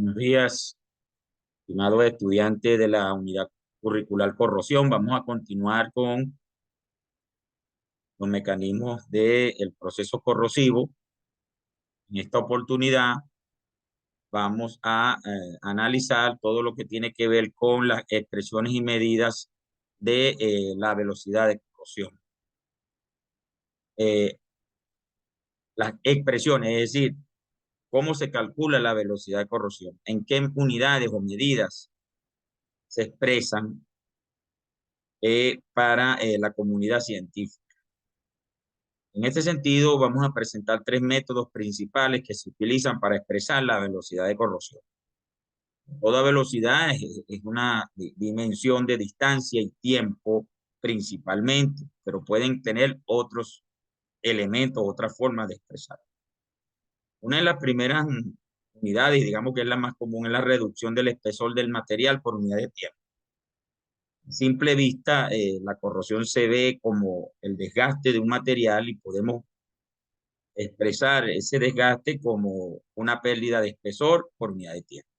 Buenos días, estimados estudiantes de la unidad curricular corrosión. Vamos a continuar con los mecanismos del proceso corrosivo. En esta oportunidad vamos a analizar todo lo que tiene que ver con las expresiones y medidas de la velocidad de corrosión. Las expresiones, es decir, cómo se calcula la velocidad de corrosión, en qué unidades o medidas se expresan para la comunidad científica. En este sentido, vamos a presentar tres métodos principales que se utilizan para expresar la velocidad de corrosión. Toda velocidad es una dimensión de distancia y tiempo principalmente, pero pueden tener otros elementos, otras formas de expresar. Una de las primeras unidades, digamos que es la más común, es la reducción del espesor del material por unidad de tiempo. A simple vista, la corrosión se ve como el desgaste de un material y podemos expresar ese desgaste como una pérdida de espesor por unidad de tiempo.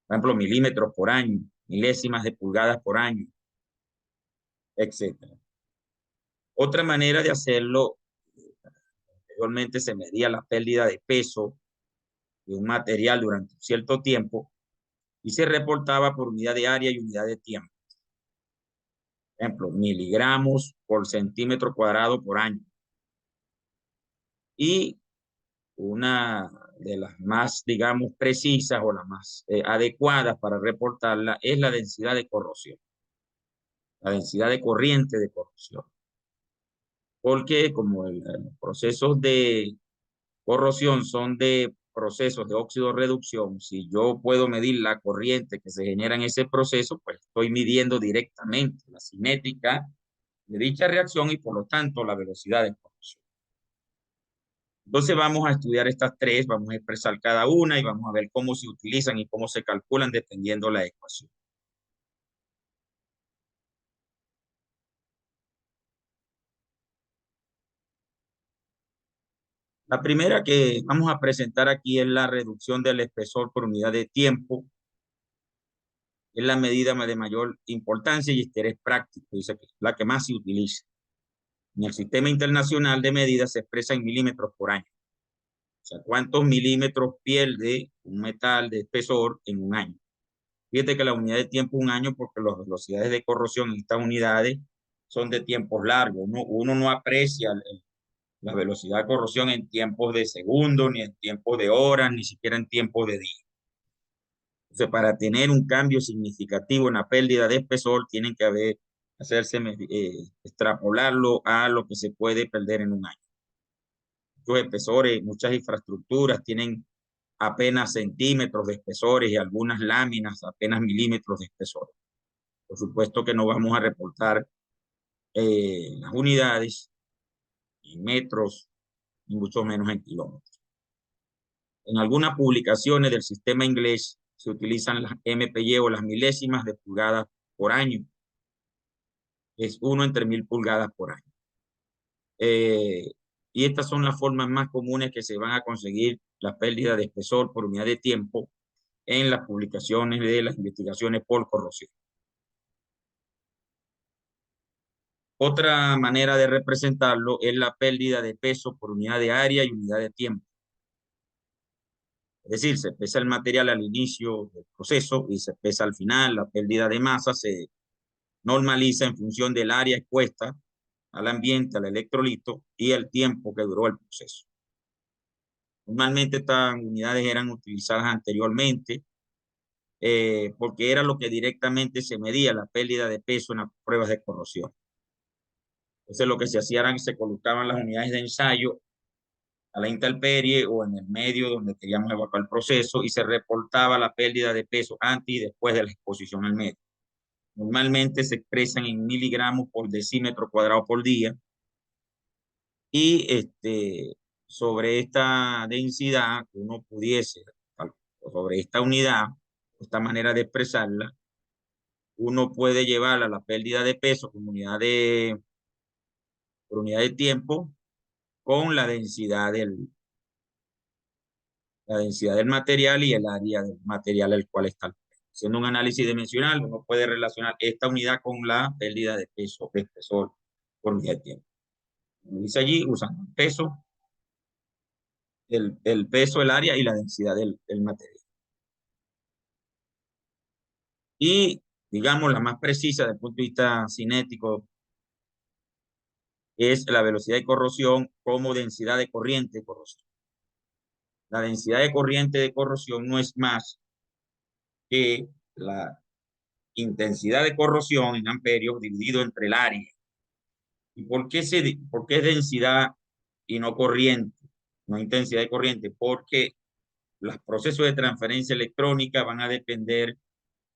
Por ejemplo, milímetros por año, milésimas de pulgadas por año, etc. Otra manera de hacerlo, anteriormente se medía la pérdida de peso de un material durante un cierto tiempo y se reportaba por unidad de área y unidad de tiempo. Por ejemplo, miligramos por centímetro cuadrado por año. Y una de las más, digamos, precisas o las más adecuadas para reportarla es la densidad de corrosión, la densidad de corriente de corrosión. Porque como los procesos de corrosión son de procesos de óxido-reducción, si yo puedo medir la corriente que se genera en ese proceso, pues estoy midiendo directamente la cinética de dicha reacción y por lo tanto la velocidad de corrosión. Entonces vamos a estudiar estas tres, vamos a expresar cada una y vamos a ver cómo se utilizan y cómo se calculan dependiendo la ecuación. La primera que vamos a presentar aquí es la reducción del espesor por unidad de tiempo. Es la medida de mayor importancia y interés práctico, dice que es la que más se utiliza. En el sistema internacional de medidas se expresa en milímetros por año. O sea, ¿cuántos milímetros pierde un metal de espesor en un año? Fíjate que la unidad de tiempo es un año porque las velocidades de corrosión en estas unidades son de tiempos largos. Uno no aprecia la velocidad de corrosión en tiempos de segundos, ni en tiempos de horas, ni siquiera en tiempos de días. Entonces, para tener un cambio significativo en la pérdida de espesor, tienen que extrapolarlo a lo que se puede perder en un año. Muchos espesores, muchas infraestructuras tienen apenas centímetros de espesores y algunas láminas apenas milímetros de espesor. Por supuesto que no vamos a reportar las unidades en metros, ni mucho menos en kilómetros. En algunas publicaciones del sistema inglés se utilizan las MPY o las milésimas de pulgadas por año. Es 1 entre 1000 pulgadas por año. Y estas son las formas más comunes que se van a conseguir la pérdida de espesor por unidad de tiempo en las publicaciones de las investigaciones por corrosión. Otra manera de representarlo es la pérdida de peso por unidad de área y unidad de tiempo. Es decir, se pesa el material al inicio del proceso y se pesa al final. La pérdida de masa se normaliza en función del área expuesta al ambiente, al electrolito y el tiempo que duró el proceso. Normalmente estas unidades eran utilizadas anteriormente porque era lo que directamente se medía la pérdida de peso en las pruebas de corrosión. Entonces lo que se hacía era que se colocaban las unidades de ensayo a la intemperie o en el medio donde queríamos evacuar el proceso y se reportaba la pérdida de peso antes y después de la exposición al medio. Normalmente se expresan en miligramos por decímetro cuadrado por día y sobre esta densidad que uno pudiese, sobre esta unidad, esta manera de expresarla, uno puede llevar a la pérdida de peso como por unidad de tiempo con la densidad la densidad del material y el área del material al cual está. Haciendo un análisis dimensional, uno puede relacionar esta unidad con la pérdida de peso, de espesor por unidad de tiempo. Como dice allí, usando el peso, el peso, el área y la densidad del material. Y, digamos, la más precisa desde el punto de vista cinético es la velocidad de corrosión como densidad de corriente de corrosión. La densidad de corriente de corrosión no es más que la intensidad de corrosión en amperios dividido entre el área. ¿Y por qué es densidad y no corriente? No intensidad de corriente, porque los procesos de transferencia electrónica van a depender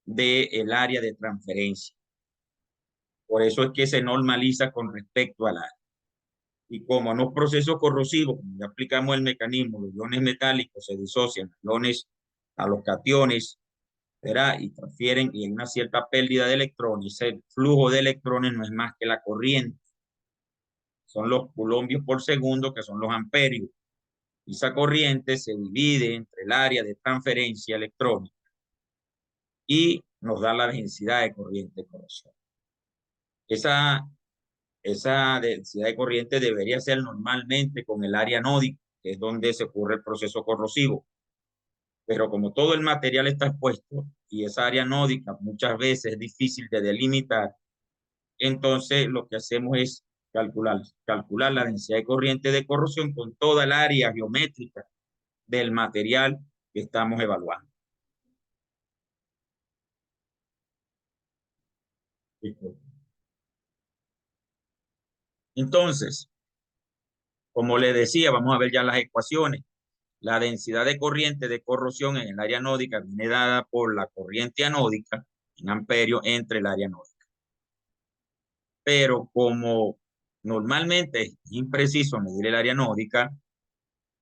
del área de transferencia. Por eso es que se normaliza con respecto al área. Y como no es proceso corrosivo, como ya aplicamos el mecanismo, los iones metálicos se disocian a los cationes, ¿verdad? Y transfieren, y hay una cierta pérdida de electrones. El flujo de electrones no es más que la corriente. Son los coulombios por segundo, que son los amperios. Y esa corriente se divide entre el área de transferencia electrónica y nos da la densidad de corriente de corrosión. Esa densidad de corriente debería ser normalmente con el área anódica, que es donde se ocurre el proceso corrosivo. Pero como todo el material está expuesto y esa área anódica muchas veces es difícil de delimitar, entonces lo que hacemos es calcular la densidad de corriente de corrosión con toda el área geométrica del material que estamos evaluando. Entonces, como le decía, vamos a ver ya las ecuaciones. La densidad de corriente de corrosión en el área anódica viene dada por la corriente anódica en amperios entre el área anódica. Pero como normalmente es impreciso medir el área anódica,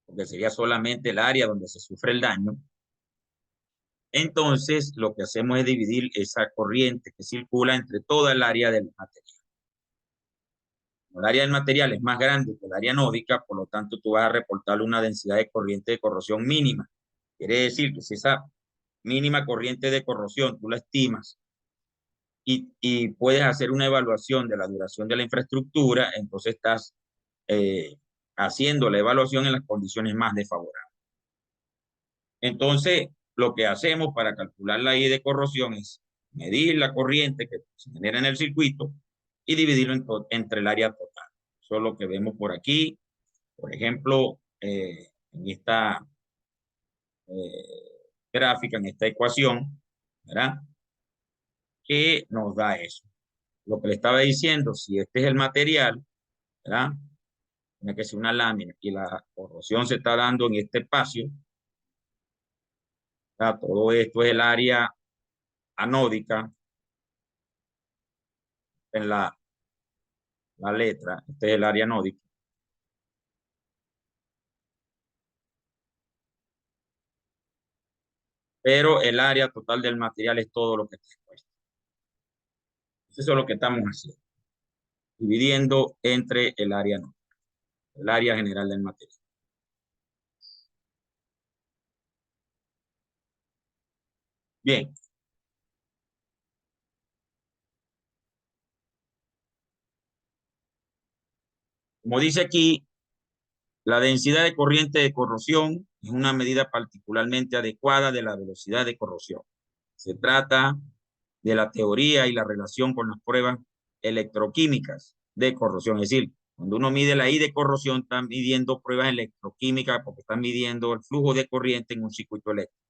porque sería solamente el área donde se sufre el daño, entonces lo que hacemos es dividir esa corriente que circula entre toda el área del material. El área del material es más grande que el área anódica, por lo tanto tú vas a reportar una densidad de corriente de corrosión mínima. Quiere decir que si esa mínima corriente de corrosión tú la estimas y puedes hacer una evaluación de la duración de la infraestructura, entonces estás haciendo la evaluación en las condiciones más desfavorables. Entonces, lo que hacemos para calcular la I de corrosión es medir la corriente que se genera en el circuito y dividirlo entre el área total. Eso es lo que vemos por aquí. Por ejemplo, en esta gráfica, en esta ecuación, ¿verdad? Que nos da eso. Lo que le estaba diciendo, si este es el material, ¿verdad? Tiene que ser una lámina y la corrosión se está dando en este espacio, ¿verdad? Todo esto es el área anódica en la letra, este es el área anódica. Pero el área total del material es todo lo que está expuesto. Eso es lo que estamos haciendo, dividiendo entre el área anódica, el área general del material. Bien. Como dice aquí, la densidad de corriente de corrosión es una medida particularmente adecuada de la velocidad de corrosión. Se trata de la teoría y la relación con las pruebas electroquímicas de corrosión. Es decir, cuando uno mide la I de corrosión, está midiendo pruebas electroquímicas porque está midiendo el flujo de corriente en un circuito eléctrico.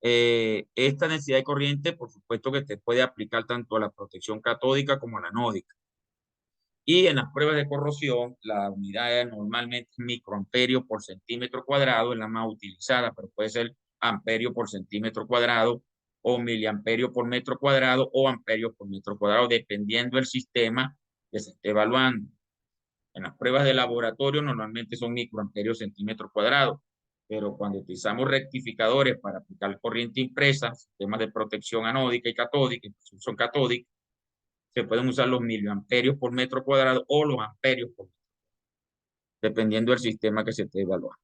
Esta densidad de corriente, por supuesto que te puede aplicar tanto a la protección catódica como a la anódica. Y en las pruebas de corrosión, la unidad normalmente es microamperio por centímetro cuadrado, es la más utilizada, pero puede ser amperio por centímetro cuadrado o miliamperio por metro cuadrado o amperio por metro cuadrado, dependiendo del sistema que se esté evaluando. En las pruebas de laboratorio normalmente son microamperios centímetro cuadrado, pero cuando utilizamos rectificadores para aplicar corriente impresa, sistemas de protección anódica y catódica, son catódicos, se pueden usar los miliamperios por metro cuadrado o los amperios por metro, dependiendo del sistema que se esté evaluando.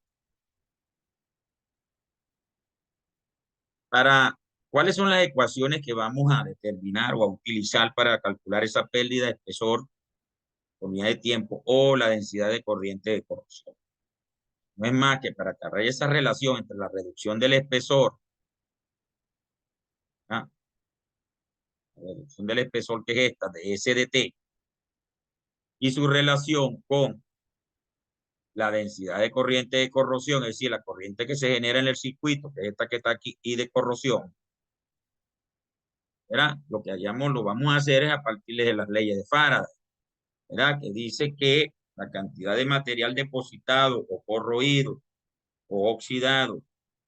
¿Cuáles son las ecuaciones que vamos a determinar o a utilizar para calcular esa pérdida de espesor por unidad de tiempo o la densidad de corriente de corrosión? No es más que para agarrar esa relación entre la reducción del espesor, ¿ah? La reducción del espesor que es esta de S de T, y su relación con la densidad de corriente de corrosión, es decir, la corriente que se genera en el circuito, que es esta que está aquí, y de corrosión, ¿verdad? Lo que lo vamos a hacer es a partir de las leyes de Faraday, ¿verdad? Que dice que la cantidad de material depositado o corroído o oxidado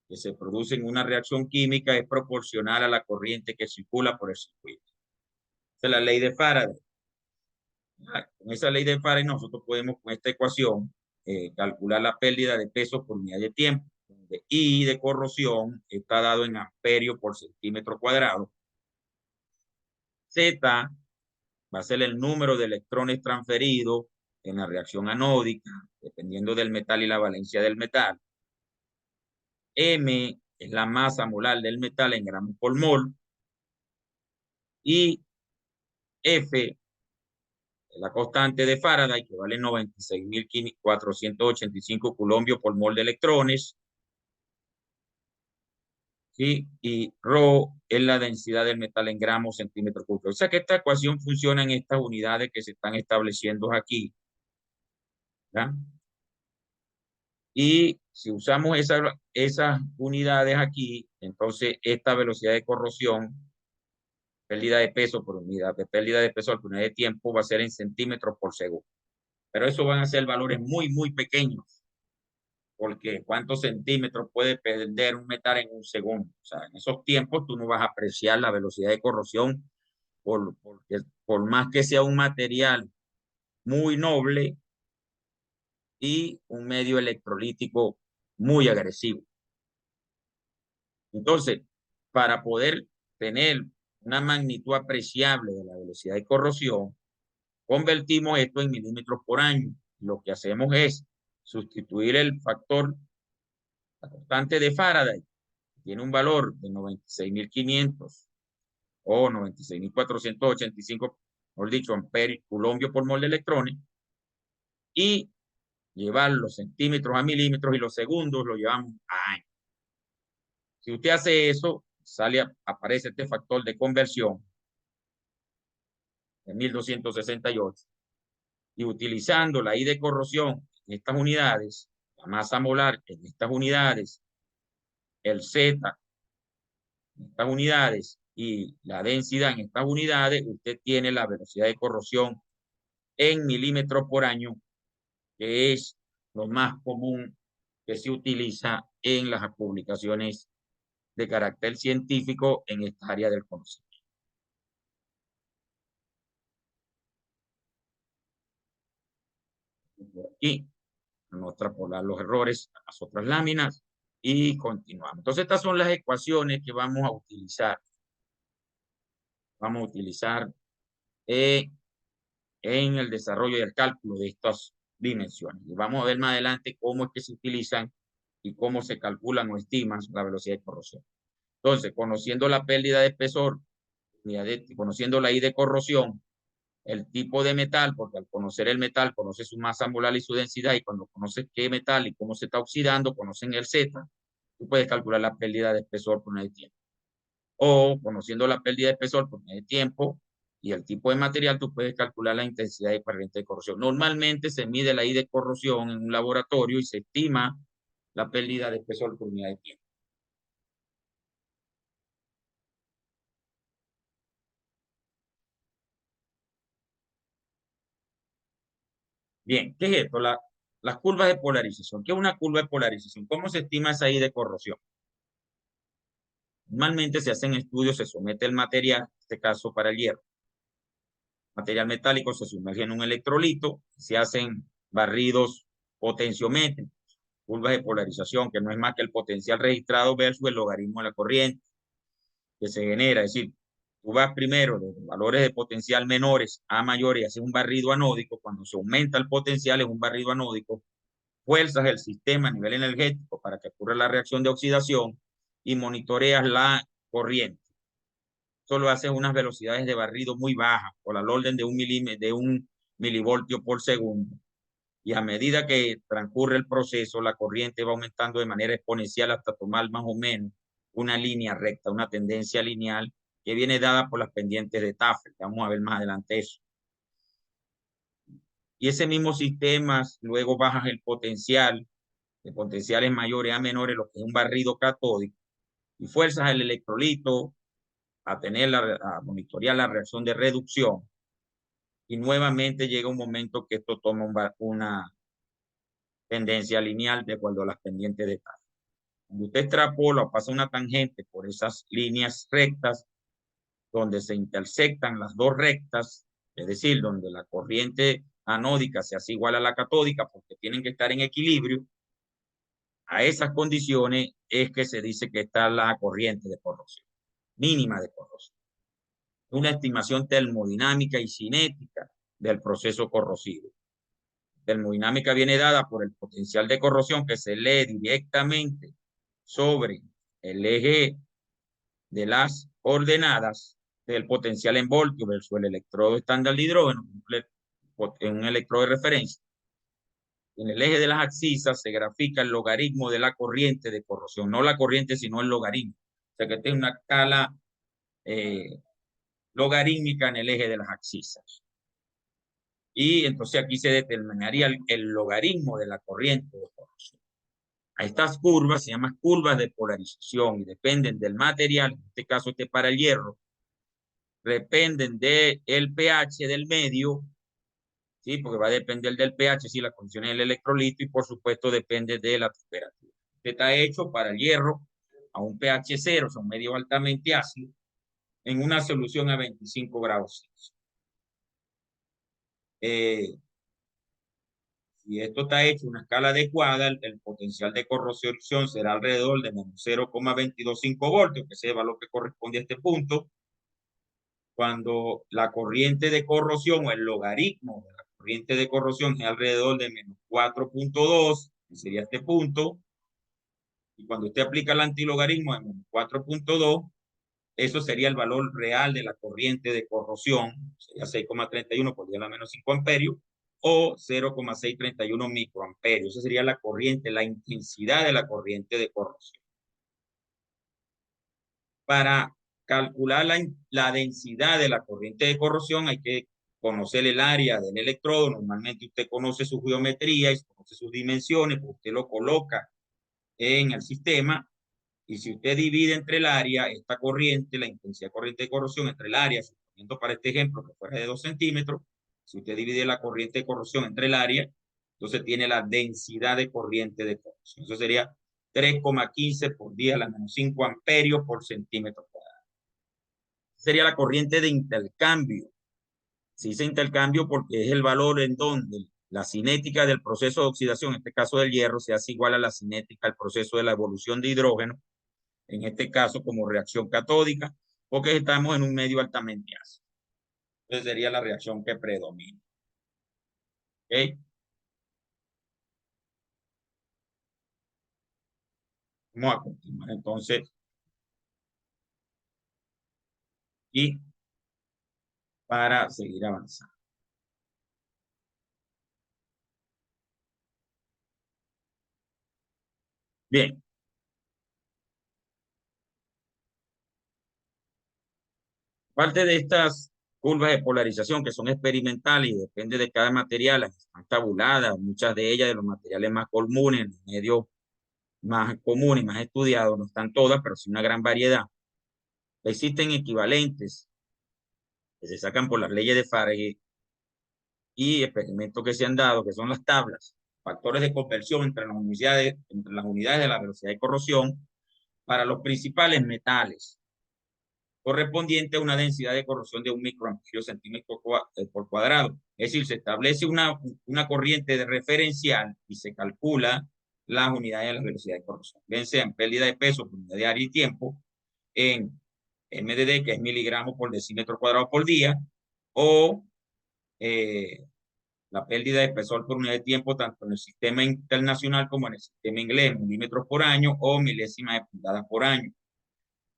que se produce en una reacción química es proporcional a la corriente que circula por el circuito. Esa es la ley de Faraday. Con esa ley de Faraday nosotros podemos con esta ecuación calcular la pérdida de peso por unidad de tiempo. Donde I de corrosión está dado en amperios por centímetro cuadrado. Z va a ser el número de electrones transferidos en la reacción anódica, dependiendo del metal y la valencia del metal. M es la masa molar del metal en gramos por mol. Y F es la constante de Faraday, que vale 96.485 coulombios por mol de electrones. ¿Sí? Y ρ es la densidad del metal en gramos centímetro cúbico. O sea que esta ecuación funciona en estas unidades que se están estableciendo aquí, ¿verdad? Y si usamos esas unidades aquí, entonces esta velocidad de corrosión, pérdida de peso por unidad, de pérdida de peso por unidad de tiempo, va a ser en centímetros por segundo. Pero eso van a ser valores muy, muy pequeños, porque ¿cuántos centímetros puede perder un metal en un segundo? O sea, en esos tiempos tú no vas a apreciar la velocidad de corrosión por más que sea un material muy noble y un medio electrolítico muy agresivo. Entonces, para poder tener una magnitud apreciable de la velocidad de corrosión, convertimos esto en milímetros por año. Lo que hacemos es sustituir el factor, la constante de Faraday, que tiene un valor de 96.500 o 96.485, mejor dicho, amperios, coulombios por mol de electrones, y llevar los centímetros a milímetros y los segundos lo llevamos a años. Si usted hace eso, aparece este factor de conversión de 1268, y utilizando la I de corrosión en estas unidades, la masa molar en estas unidades, el Z en estas unidades y la densidad en estas unidades, usted tiene la velocidad de corrosión en milímetros por año, que es lo más común que se utiliza en las publicaciones de carácter científico en esta área del conocimiento. Aquí vamos a extrapolar los errores a las otras láminas y continuamos. Entonces, estas son las ecuaciones que vamos a utilizar. Vamos a utilizar en el desarrollo y el cálculo de estas dimensiones. Y vamos a ver más adelante cómo es que se utilizan y cómo se calculan o estiman la velocidad de corrosión. Entonces, conociendo la pérdida de espesor, conociendo la I de corrosión, el tipo de metal, porque al conocer el metal, conoces su masa molar y su densidad, y cuando conoces qué metal y cómo se está oxidando, conocen el Z, tú puedes calcular la pérdida de espesor por unidad de tiempo. O, conociendo la pérdida de espesor por unidad de tiempo y el tipo de material, tú puedes calcular la intensidad de corriente de corrosión. Normalmente se mide la I de corrosión en un laboratorio y se estima la pérdida de espesor por unidad de tiempo. Bien, ¿qué es esto? Las curvas de polarización. ¿Qué es una curva de polarización? ¿Cómo se estima esa I de corrosión? Normalmente se hacen estudios, se somete el material, en este caso para el hierro, material metálico, se sumerge en un electrolito, se hacen barridos potenciométricos, curvas de polarización, que no es más que el potencial registrado versus el logaritmo de la corriente que se genera. Es decir, tú vas primero de valores de potencial menores a mayores y haces un barrido anódico. Cuando se aumenta el potencial es un barrido anódico, fuerzas el sistema a nivel energético para que ocurra la reacción de oxidación, y monitoreas la corriente. Solo haces unas velocidades de barrido muy bajas, por el orden de un milivoltio por segundo. Y a medida que transcurre el proceso, la corriente va aumentando de manera exponencial hasta tomar más o menos una línea recta, una tendencia lineal que viene dada por las pendientes de Tafel. Vamos a ver más adelante eso. Y ese mismo sistema, luego bajas el potencial, de potenciales mayores a menores, lo que es un barrido catódico, y fuerzas el electrolito a monitorear la reacción de reducción. Y nuevamente llega un momento que esto toma una tendencia lineal de acuerdo a las pendientes de Tafel. Cuando usted extrapola o pasa una tangente por esas líneas rectas, donde se intersectan las dos rectas, es decir, donde la corriente anódica se hace igual a la catódica porque tienen que estar en equilibrio, a esas condiciones es que se dice que está la corriente de corrosión, mínima de corrosión. Una estimación termodinámica y cinética del proceso corrosivo. Termodinámica viene dada por el potencial de corrosión que se lee directamente sobre el eje de las ordenadas del potencial en voltios versus el electrodo estándar de hidrógeno, en un electrodo de referencia. En el eje de las abscisas se grafica el logaritmo de la corriente de corrosión, no la corriente, sino el logaritmo. O sea que tiene una escala logarítmica en el eje de las abscisas. Y entonces aquí se determinaría el logaritmo de la corriente de corrosión. A estas curvas se llaman curvas de polarización y dependen del material, en este caso para el hierro, dependen del pH del medio, ¿sí? Porque va a depender del pH, si la condición del electrolito, y por supuesto depende de la temperatura. Este está hecho para el hierro a un pH 0, o sea, un medio altamente ácido, en una solución a 25 grados Celsius. Si esto está hecho en una escala adecuada, el potencial de corrosión será alrededor de menos 0,225 voltios, que es el valor que corresponde a este punto, cuando la corriente de corrosión o el logaritmo de la corriente de corrosión es alrededor de menos 4.2, que sería este punto, y cuando usted aplica el antilogaritmo de menos 4.2, eso sería el valor real de la corriente de corrosión, sería 6,31 por 10 a la menos 5 amperios, o 0,631 microamperios. Esa sería la corriente, la intensidad de la corriente de corrosión. Para calcular la densidad de la corriente de corrosión hay que conocer el área del electrodo. Normalmente usted conoce su geometría y conoce sus dimensiones, pues usted lo coloca en el sistema, y si usted divide entre el área, esta corriente, la intensidad de corriente de corrosión entre el área, suponiendo para este ejemplo que fuera de 2 centímetros, si usted divide la corriente de corrosión entre el área, entonces tiene la densidad de corriente de corrosión. Eso sería 3,15 por 10 a la menos 5 amperios por centímetro cuadrado. Sería la corriente de intercambio. Se dice intercambio porque es el valor en donde la cinética del proceso de oxidación, en este caso del hierro, se hace igual a la cinética del proceso de la evolución de hidrógeno, en este caso como reacción catódica, porque estamos en un medio altamente ácido. Entonces sería la reacción que predomina. ¿Ok? Vamos a continuar entonces. Y para seguir avanzando. Bien. Parte de estas curvas de polarización que son experimentales y depende de cada material, están tabuladas, muchas de ellas de los materiales más comunes, los medios más comunes y más estudiados, no están todas, pero sí una gran variedad. Existen equivalentes que se sacan por las leyes de Faraday y experimentos que se han dado, que son las tablas, factores de conversión entre las unidades de la velocidad de corrosión para los principales metales, correspondiente a una densidad de corrosión de 1 microamperio centímetro por cuadrado. Es decir, se establece una corriente de referencial y se calcula las unidades de la velocidad de corrosión. Bien sea en pérdida de peso por unidad de área y tiempo, en MDD, que es miligramos por decímetro cuadrado por día, o la pérdida de espesor por unidad de tiempo, tanto en el sistema internacional como en el sistema inglés, milímetros por año o milésimas de pulgadas por año.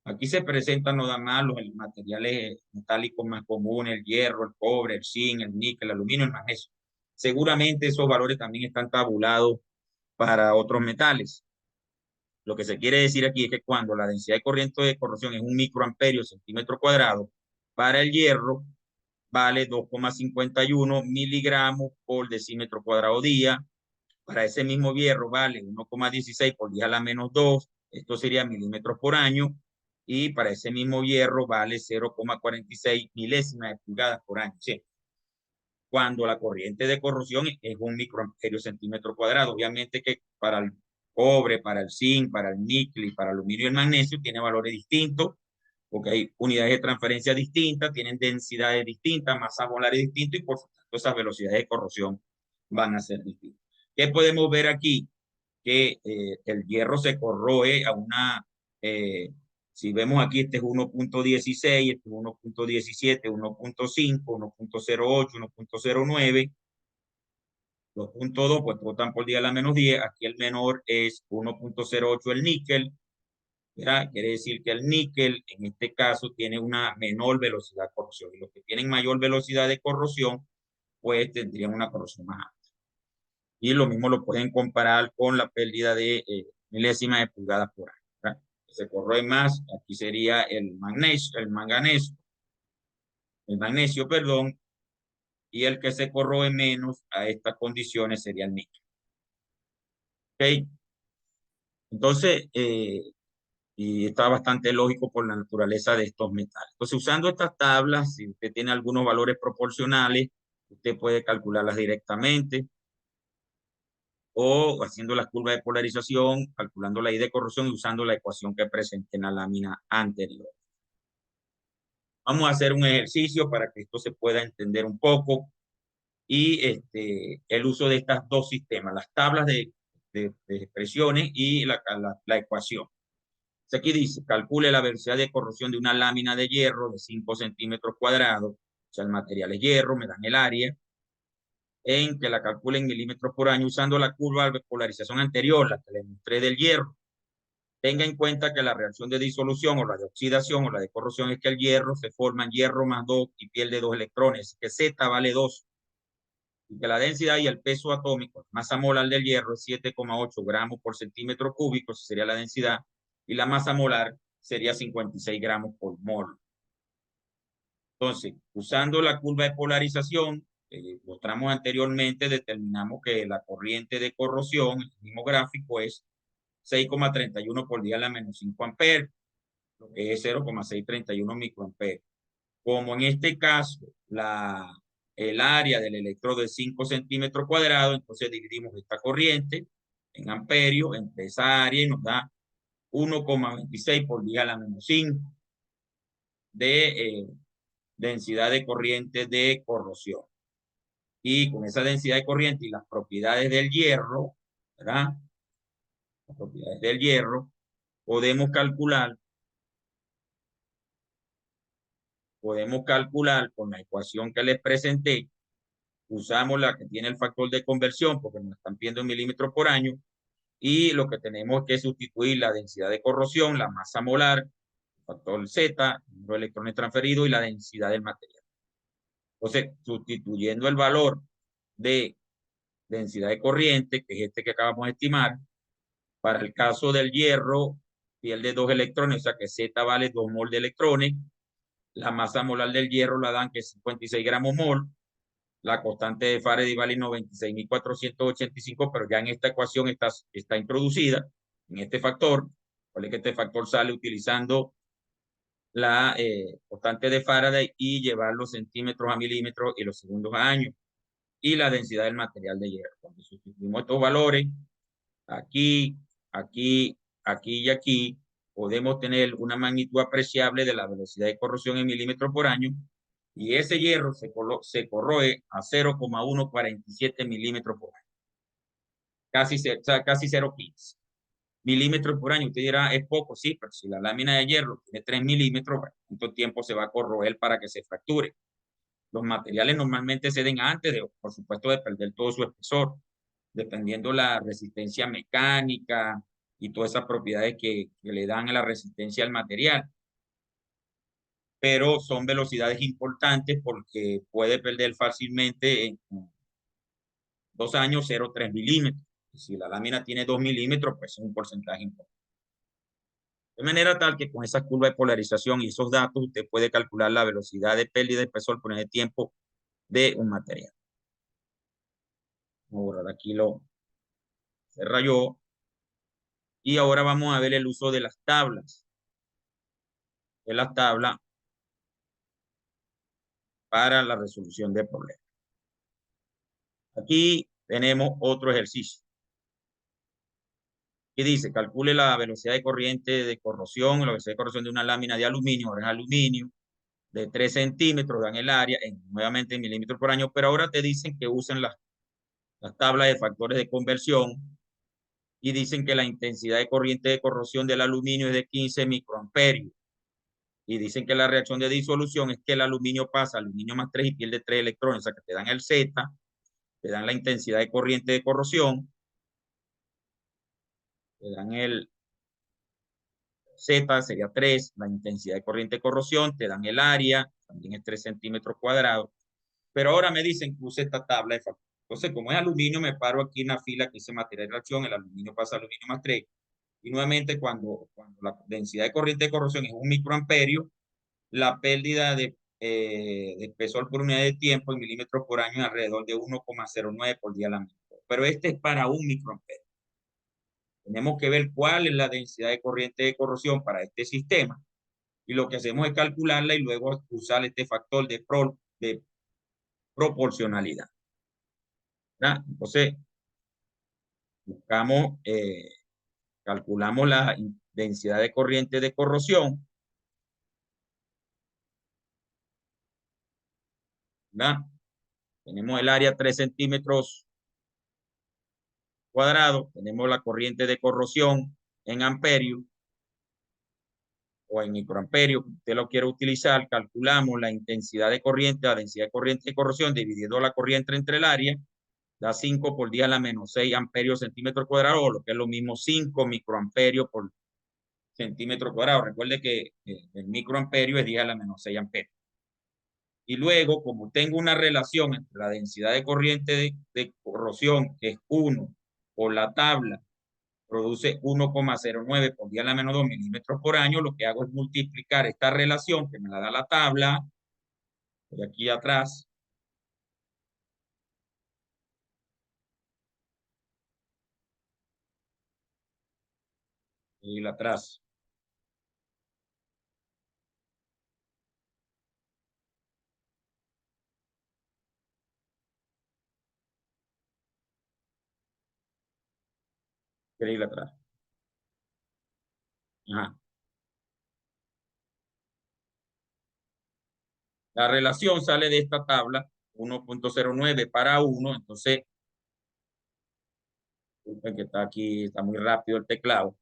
Aquí se presentan nada más los materiales metálicos más comunes, el hierro, el cobre, el zinc, el níquel, el aluminio, el magnesio. Seguramente esos valores también están tabulados para otros metales. Lo que se quiere decir aquí es que cuando la densidad de corriente de corrosión es 1 microamperio centímetro cuadrado, para el hierro vale 2,51 miligramos por decímetro cuadrado día. Para ese mismo hierro vale 1,16 por 10 a la menos 2, esto sería milímetros por año, y para ese mismo hierro vale 0,46 milésimas de pulgadas por año. ¿Sí? Cuando la corriente de corrosión es 1 microamperio centímetro cuadrado. Obviamente que para el cobre, para el zinc, para el níquel y para el aluminio y el magnesio tiene valores distintos, porque hay unidades de transferencia distintas, tienen densidades distintas, masas molares distintas, y por supuesto esas velocidades de corrosión van a ser distintas. ¿Qué podemos ver aquí? Que el hierro se corroe a una, si vemos aquí, este es 1,16, este es 1,17, 1,5, 1,08, 1,09, 2,2, pues botan por día a la menos 10. Aquí el menor es 1,08 el níquel, ¿verdad? Quiere decir que el níquel, en este caso, tiene una menor velocidad de corrosión. Y los que tienen mayor velocidad de corrosión, pues tendrían una corrosión más alta. Y lo mismo lo pueden comparar con la pérdida de milésimas de pulgadas por año, ¿verdad? Se corroe más, aquí sería el magnesio, perdón, y el que se corroe menos a estas condiciones sería el níquel. ¿Ok? Entonces, y está bastante lógico por la naturaleza de estos metales. Entonces, usando estas tablas, si usted tiene algunos valores proporcionales, usted puede calcularlas directamente, o haciendo las curvas de polarización, calculando la I de corrosión y usando la ecuación que presenté en la lámina anterior. Vamos a hacer un ejercicio para que esto se pueda entender un poco, y el uso de estas dos sistemas, las tablas de expresiones y la ecuación. Aquí dice, calcule la velocidad de corrosión de una lámina de hierro de 5 centímetros cuadrados, o sea, el material es hierro, me dan el área, en que la calcule en milímetros por año usando la curva de polarización anterior, la que le mostré del hierro. Tenga en cuenta que la reacción de disolución o la de oxidación o la de corrosión es que el hierro se forma en hierro más 2 y pierde 2 electrones, que Z vale 2, y que la densidad y el peso atómico, masa molar del hierro es 7,8 gramos por centímetro cúbico, esa sería la densidad, y la masa molar sería 56 gramos por mol. Entonces, usando la curva de polarización que mostramos anteriormente, determinamos que la corriente de corrosión, el mismo gráfico, es 6,31 por día a la menos 5 amperes, lo que es 0,631 microamperes. Como en este caso, el área del electrodo es 5 centímetros cuadrados, entonces dividimos esta corriente en amperios entre esa área y nos da 1,26 por día a la menos 5 de densidad de corriente de corrosión. Y con esa densidad de corriente y las propiedades del hierro, ¿verdad? Las propiedades del hierro, podemos calcular con la ecuación que les presenté. Usamos la que tiene el factor de conversión porque nos están pidiendo en milímetros por año, y lo que tenemos que sustituir la densidad de corrosión, la masa molar, el factor Z, el número de electrones transferidos y la densidad del material. Entonces, sustituyendo el valor de densidad de corriente, que es este que acabamos de estimar, para el caso del hierro, pierde 2 electrones, o sea que Z vale 2 mol de electrones, la masa molar del hierro la dan que es 56 gramos mol, la constante de Faraday vale 96.485, pero ya en esta ecuación está introducida en este factor. Vale que este factor sale utilizando la constante de Faraday y llevar los centímetros a milímetros y los segundos a años, y la densidad del material de hierro. Cuando sustituimos estos valores, aquí, aquí, aquí y aquí, podemos tener una magnitud apreciable de la velocidad de corrosión en milímetros por año, y ese hierro se corroe a 0,147 milímetros por año. Casi 0,15 milímetros por año. Usted dirá, es poco, sí, pero si la lámina de hierro tiene 3 milímetros, ¿cuánto tiempo se va a corroer para que se fracture? Los materiales normalmente ceden antes, por supuesto, de perder todo su espesor, dependiendo la resistencia mecánica, y todas esas propiedades que le dan a la resistencia al material. Pero son velocidades importantes porque puede perder fácilmente en 2 años 0,3 milímetros. Si la lámina tiene 2 milímetros, pues es un porcentaje importante. De manera tal que con esa curva de polarización y esos datos, usted puede calcular la velocidad de pérdida de espesor por unidad de tiempo de un material. Vamos a borrar aquí lo se rayó. Y ahora vamos a ver el uso de las tablas. De las tablas para la resolución de problemas. Aquí tenemos otro ejercicio. Que dice, calcule la velocidad de corriente de corrosión, la velocidad de corrosión de una lámina de aluminio, ahora es aluminio, de 3 centímetros, dan el área, nuevamente en milímetros por año, pero ahora te dicen que usen las tablas de factores de conversión y dicen que la intensidad de corriente de corrosión del aluminio es de 15 microamperios. Y dicen que la reacción de disolución es que el aluminio pasa aluminio más 3 y pierde 3 electrones, o sea que te dan el Z, te dan la intensidad de corriente de corrosión, te dan el Z, sería 3, la intensidad de corriente de corrosión, te dan el área, también es 3 centímetros cuadrados. Pero ahora me dicen que use esta tabla de factores. Entonces, como es aluminio, me paro aquí en la fila que dice material de reacción, el aluminio pasa a aluminio más 3. Y nuevamente, cuando la densidad de corriente de corrosión es 1 microamperio, la pérdida de espesor por unidad de tiempo en milímetros por año es alrededor de 1,09 por día a la metro. Pero este es para 1 microamperio. Tenemos que ver cuál es la densidad de corriente de corrosión para este sistema. Y lo que hacemos es calcularla y luego usar este factor de proporcionalidad. ¿verdad? Entonces, buscamos, calculamos la densidad de corriente de corrosión. ¿verdad? Tenemos el área 3 centímetros cuadrados. Tenemos la corriente de corrosión en amperios o en microamperios, que usted lo quiere utilizar. Calculamos la intensidad de corriente, la densidad de corriente de corrosión, dividiendo la corriente entre el área, da 5 por 10 a la menos 6 amperios centímetro cuadrado, o lo que es lo mismo 5 microamperios por centímetro cuadrado. Recuerde que el microamperio es 10 a la menos 6 amperios. Y luego, como tengo una relación entre la densidad de corriente de corrosión, que es 1, por la tabla, produce 1,09 por 10 a la menos 2 milímetros por año, lo que hago es multiplicar esta relación, que me la da la tabla, de aquí atrás, y atrás. Y atrás. Ajá. La relación sale de esta tabla, 1,09 para 1, entonces, disculpen que está aquí, está muy rápido el teclado.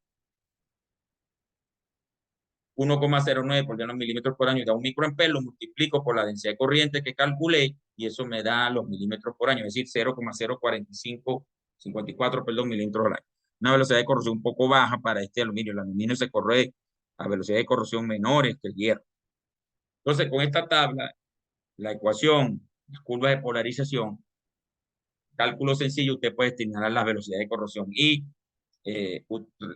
1,09 por 10 milímetros por año da 1 microamperio, lo multiplico por la densidad de corriente que calculé y eso me da los milímetros por año, es decir, 0,04554, milímetros por año. Una velocidad de corrosión un poco baja para este aluminio. El aluminio se corroe a velocidad de corrosión menores que el hierro. Entonces, con esta tabla, la ecuación, las curvas de polarización, cálculo sencillo, usted puede estimar las velocidades de corrosión y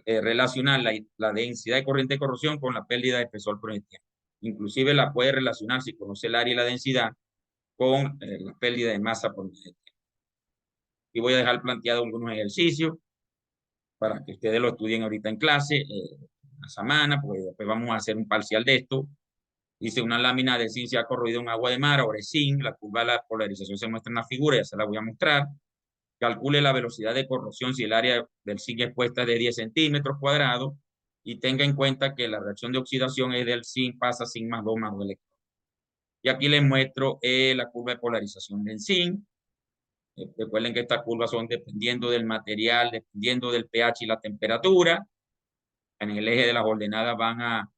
relacionar la densidad de corriente de corrosión con la pérdida de espesor por el tiempo. Inclusive la puede relacionar, si conoce el área y la densidad, con la pérdida de masa por el tiempo. Y voy a dejar planteado algunos ejercicios para que ustedes lo estudien ahorita en clase, una semana, pues después vamos a hacer un parcial de esto. Dice, una lámina de zinc se ha corroído en agua de mar, ahora es zinc, la curva de la polarización se muestra en la figura, ya se la voy a mostrar. Calcule la velocidad de corrosión si el área del zinc expuesta es de 10 centímetros cuadrados y tenga en cuenta que la reacción de oxidación es del zinc, pasa zinc más 2 más 2 electrones. Y aquí les muestro la curva de polarización del zinc. Recuerden que estas curvas son dependiendo del material, dependiendo del pH y la temperatura. En el eje de las ordenadas van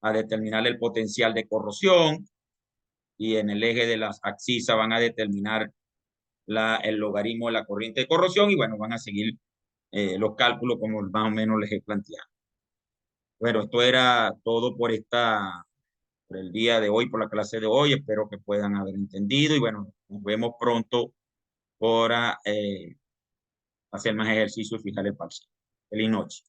a determinar el potencial de corrosión y en el eje de las abscisas van a determinar el logaritmo de la corriente de corrosión y bueno, van a seguir los cálculos como más o menos les he planteado. Bueno, esto era todo por el día de hoy, por la clase de hoy. Espero que puedan haber entendido y bueno, nos vemos pronto para hacer más ejercicios y fijar el parcial. Feliz noche.